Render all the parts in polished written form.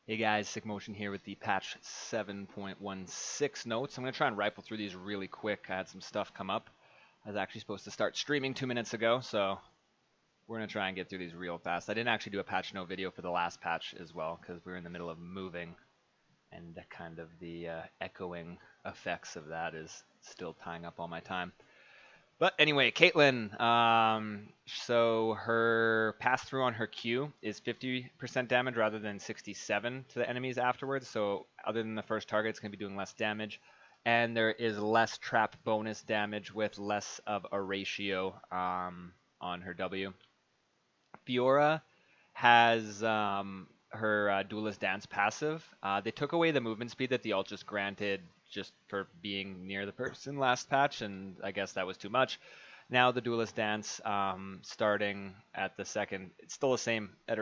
Hey guys, SickMotion here with the patch 7.16 notes. I'm going to try and rifle through these really quick. I had some stuff come up. I was actually supposed to start streaming 2 minutes ago, so we're going to try and get through these real fast. I didn't actually do a patch note video for the last patch as well, because we were in the middle of moving, and kind of the echoing effects of that is still tying up all my time. But anyway, Caitlyn, so her pass-through on her Q is 50% damage rather than 67 to the enemies afterwards. So other than the first target, it's going to be doing less damage. And there is less trap bonus damage with less of a ratio on her W. Fiora has her Duelist Dance passive. They took away the movement speed that the ult just granted just for being near the person last patch, and I guess that was too much. Now the Duelist Dance, starting at the second, it's still the same at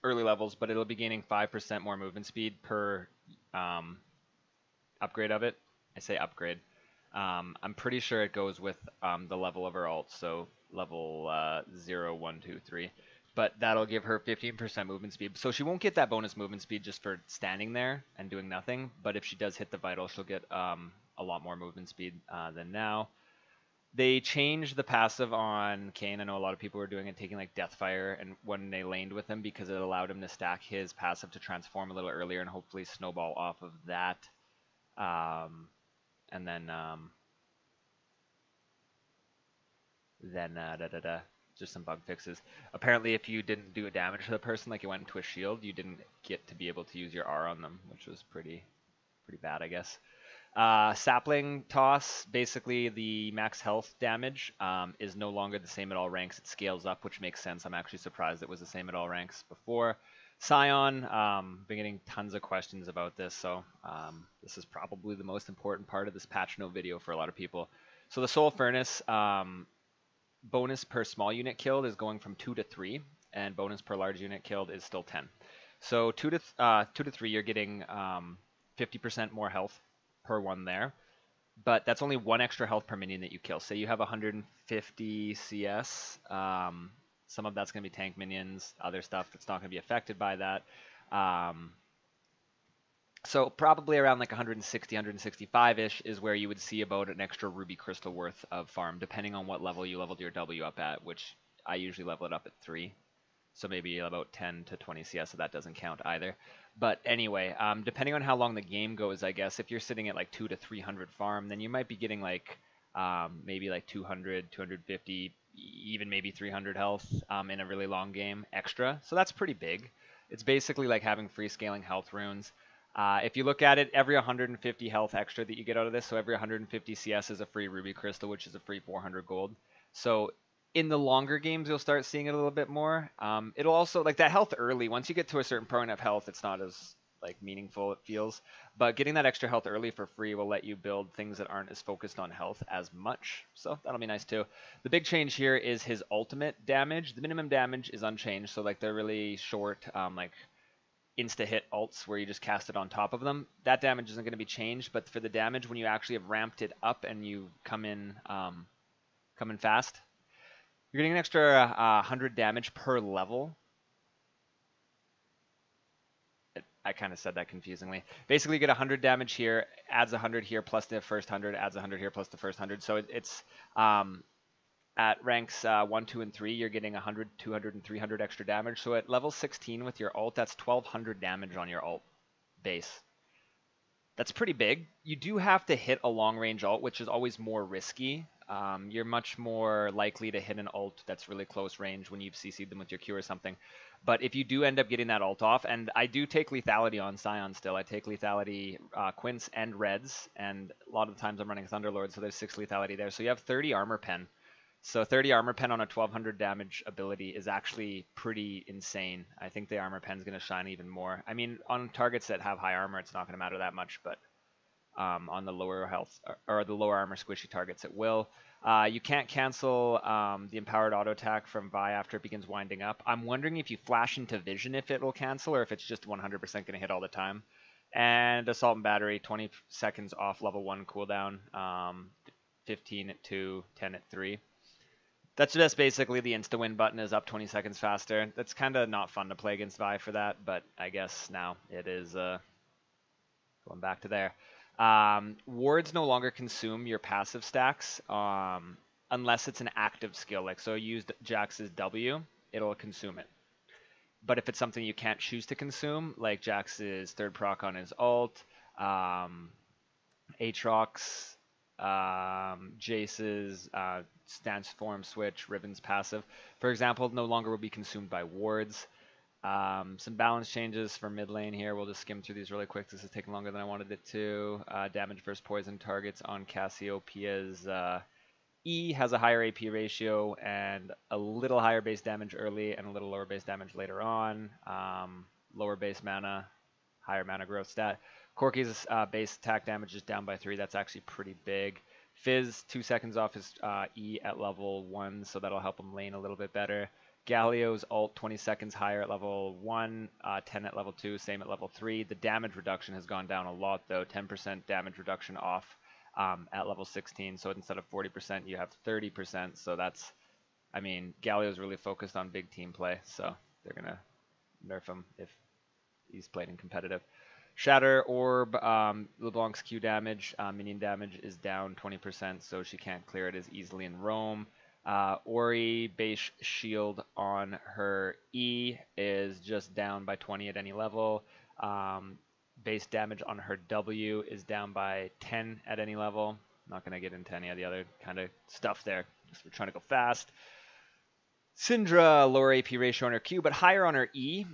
early levels, but it'll be gaining 5% more movement speed per upgrade of it. I say upgrade. I'm pretty sure it goes with the level of her ult, so level 0, 1, 2, 3. But that'll give her 15% movement speed. So she won't get that bonus movement speed just for standing there and doing nothing. But if she does hit the vital, she'll get a lot more movement speed than now. They changed the passive on Kayn. I know a lot of people were doing it, taking like Deathfire, and when they laned with him because it allowed him to stack his passive to transform a little earlier and hopefully snowball off of that. And then just some bug fixes. Apparently, if you didn't do a damage to the person, like you went into a shield, you didn't get to be able to use your R on them, which was pretty bad, I guess. Sapling toss, basically the max health damage is no longer the same at all ranks. It scales up, which makes sense. I'm actually surprised it was the same at all ranks before. Scion, been getting tons of questions about this, so this is probably the most important part of this patch note video for a lot of people. So the Soul Furnace, bonus per small unit killed is going from 2 to 3, and bonus per large unit killed is still 10. So 2 to 3, you're getting 50% more health per one there, but that's only 1 extra health per minion that you kill. Say you have 150 CS, some of that's going to be tank minions, other stuff that's not going to be affected by that. So probably around like 160, 165-ish is where you would see about an extra ruby crystal worth of farm, depending on what level you leveled your W up at, which I usually level it up at 3. So maybe about 10 to 20 CS, so that doesn't count either. But anyway, depending on how long the game goes, I guess, if you're sitting at like 2 to 300 farm, then you might be getting like maybe like 200, 250, even maybe 300 health in a really long game extra. So that's pretty big. It's basically like having free scaling health runes. If you look at it, every 150 health extra that you get out of this, so every 150 CS is a free ruby crystal, which is a free 400 gold. So in the longer games, you'll start seeing it a little bit more. It'll also, like that health early, once you get to a certain point of health, it's not as like meaningful, it feels. But getting that extra health early for free will let you build things that aren't as focused on health as much. So that'll be nice too. The big change here is his ultimate damage. The minimum damage is unchanged, so like they're really short, like insta-hit ults where you just cast it on top of them. That damage isn't going to be changed, but for the damage when you actually have ramped it up and you come in fast, you're getting an extra 100 damage per level. I kind of said that confusingly. Basically, you get 100 damage here, adds 100 here plus the first 100, adds 100 here plus the first 100. So it's at ranks 1, 2, and 3, you're getting 100, 200, and 300 extra damage. So at level 16 with your ult, that's 1200 damage on your ult base. That's pretty big. You do have to hit a long-range ult, which is always more risky. You're much more likely to hit an ult that's really close range when you've CC'd them with your Q or something. But if you do end up getting that ult off, and I do take lethality on Scion still. I take lethality Quints and Reds, and a lot of the times I'm running Thunderlord, so there's 6 lethality there. So you have 30 armor pen. So 30 armor pen on a 1200 damage ability is actually pretty insane. I think the armor pen is going to shine even more. I mean, on targets that have high armor, it's not going to matter that much, but on the lower health or the lower armor squishy targets, it will. You can't cancel the empowered auto attack from Vi after it begins winding up. I'm wondering if you flash into vision if it will cancel or if it's just 100% going to hit all the time. And assault and battery, 20 seconds off level 1 cooldown, 15 at 2, 10 at 3. That's just basically the insta-win button is up 20 seconds faster. That's kind of not fun to play against Vi for that, but I guess now it is going back to there. Wards no longer consume your passive stacks unless it's an active skill. Like, so use Jax's W, it'll consume it. But if it's something you can't choose to consume, like Jax's third proc on his ult, Aatrox, Jace's stance form switch, Riven's passive, for example, no longer will be consumed by wards. Some balance changes for mid lane here. We'll just skim through these really quick. This is taking longer than I wanted it to. Damage versus poison targets on Cassiopeia's E has a higher AP ratio and a little higher base damage early and a little lower base damage later on. Lower base mana, higher mana growth stat. Corki's base attack damage is down by 3. That's actually pretty big. Fizz, 2 seconds off his E at level 1, so that'll help him lane a little bit better. Galio's ult, 20 seconds higher at level 1, 10 at level 2, same at level 3. The damage reduction has gone down a lot, though. 10% damage reduction off at level 16. So instead of 40%, you have 30%. So that's, I mean, Galio's really focused on big team play, so they're going to nerf him if he's played in competitive. Shatter Orb, LeBlanc's Q damage, minion damage is down 20%, so she can't clear it as easily in roam. Ori base shield on her E is just down by 20 at any level. Base damage on her W is down by 10 at any level. Not going to get into any of the other kind of stuff there. Just we're trying to go fast. Syndra, lower AP ratio on her Q, but higher on her E.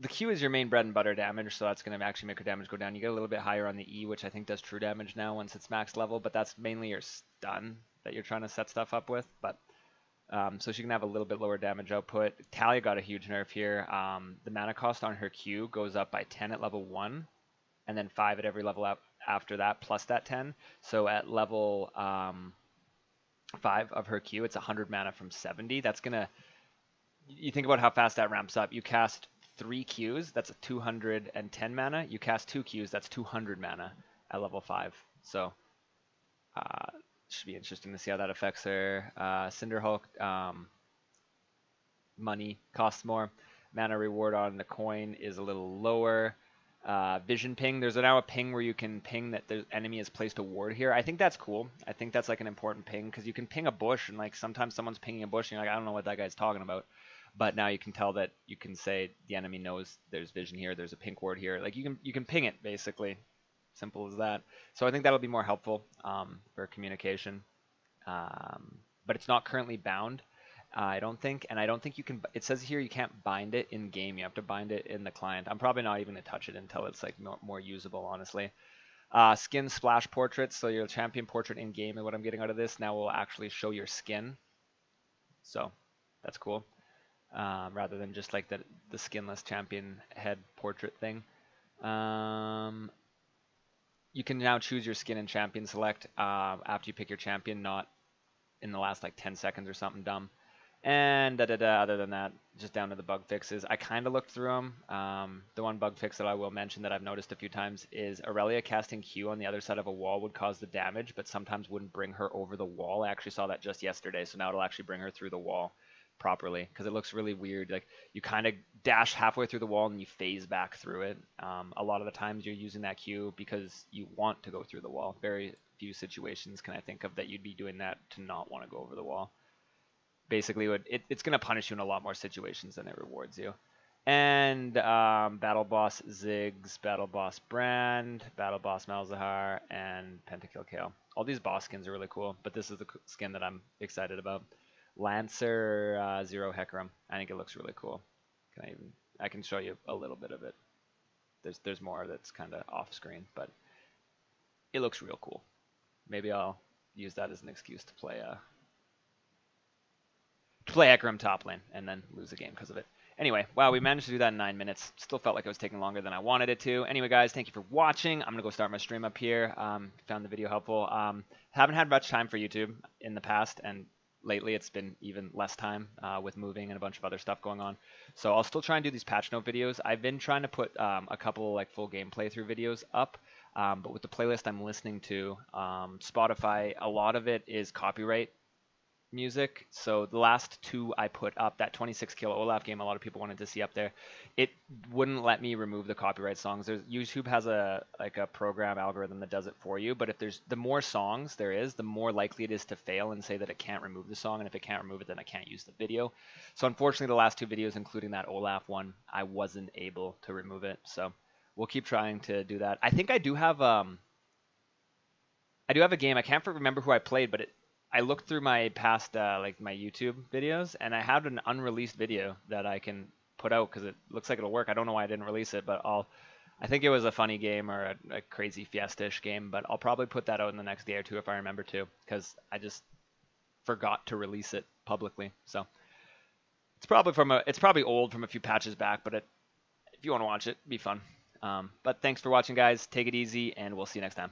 The Q is your main bread and butter damage, so that's going to actually make her damage go down. You get a little bit higher on the E, which I think does true damage now once it's max level, but that's mainly your stun that you're trying to set stuff up with. But so she can have a little bit lower damage output. Talia got a huge nerf here. The mana cost on her Q goes up by 10 at level 1, and then 5 at every level up after that, plus that 10. So at level 5 of her Q, it's 100 mana from 70. That's going to... You think about how fast that ramps up. You cast 3 Qs, that's a 210 mana. You cast 2 Qs, that's 200 mana at level 5. So, should be interesting to see how that affects her. Cinderhulk, money costs more. Mana reward on the coin is a little lower. Vision ping, there's now a ping where you can ping that the enemy has placed a ward here. I think that's cool. I think that's like an important ping because you can ping a bush and like sometimes someone's pinging a bush and you're like, I don't know what that guy's talking about. But now you can tell that you can say the enemy knows there's vision here, there's a pink ward here. Like you can ping it basically. Simple as that. So I think that'll be more helpful for communication. But it's not currently bound, I don't think. And I don't think you can, it says here you can't bind it in game. You have to bind it in the client. I'm probably not even going to touch it until it's like more usable, honestly. Skin splash portraits. So your champion portrait in game is what I'm getting out of this. Now will actually show your skin. So that's cool. Rather than just like the skinless champion head portrait thing. You can now choose your skin and champion select after you pick your champion, not in the last like 10 seconds or something dumb. And other than that, just down to the bug fixes. I kind of looked through them. The one bug fix that I will mention that I've noticed a few times is Aurelia casting Q on the other side of a wall would cause the damage, but sometimes wouldn't bring her over the wall. I actually saw that just yesterday, so now it'll actually bring her through the wall properly because it looks really weird. Like you kind of dash halfway through the wall and you phase back through it. A lot of the times you're using that Q because you want to go through the wall. Very few situations can I think of that you'd be doing that to not want to go over the wall. Basically, it's going to punish you in a lot more situations than it rewards you. And Battle Boss Ziggs, Battle Boss Brand, Battle Boss Malzahar, and Pentakill Kale. All these boss skins are really cool, but this is the skin that I'm excited about. Lancer Zero Hecarim. I think it looks really cool. I can show you a little bit of it. There's more that's kind of off screen, but it looks real cool. Maybe I'll use that as an excuse to play Hecarim top lane and then lose a game because of it. Anyway, wow, we managed to do that in 9 minutes. Still felt like it was taking longer than I wanted it to. Anyway, guys, thank you for watching. I'm going to go start my stream up here. Found the video helpful. Haven't had much time for YouTube in the past, and lately it's been even less time with moving and a bunch of other stuff going on. So I'll still try and do these patch note videos. I've been trying to put a couple like full game playthrough videos up, but with the playlist I'm listening to, Spotify, a lot of it is copyright music. So the last two I put up, that 26 kilo Olaf game, a lot of people wanted to see up there. It wouldn't let me remove the copyright songs. YouTube has a program algorithm that does it for you, but if there's the more songs there is, the more likely it is to fail and say that it can't remove the song, and if it can't remove it, then I can't use the video. So unfortunately, the last two videos, including that Olaf one, I wasn't able to remove it. So we'll keep trying to do that. I think I do have a game. I can't remember who I played, but I looked through my past like my YouTube videos, and I have an unreleased video that I can put out because it looks like it'll work. I don't know why I didn't release it, but I think it was a funny game or a crazy fiesta-ish game, but I'll probably put that out in the next day or two if I remember to, because I just forgot to release it publicly. So it's probably old from a few patches back, but if you want to watch it, it'd be fun. But thanks for watching, guys. Take it easy, and we'll see you next time.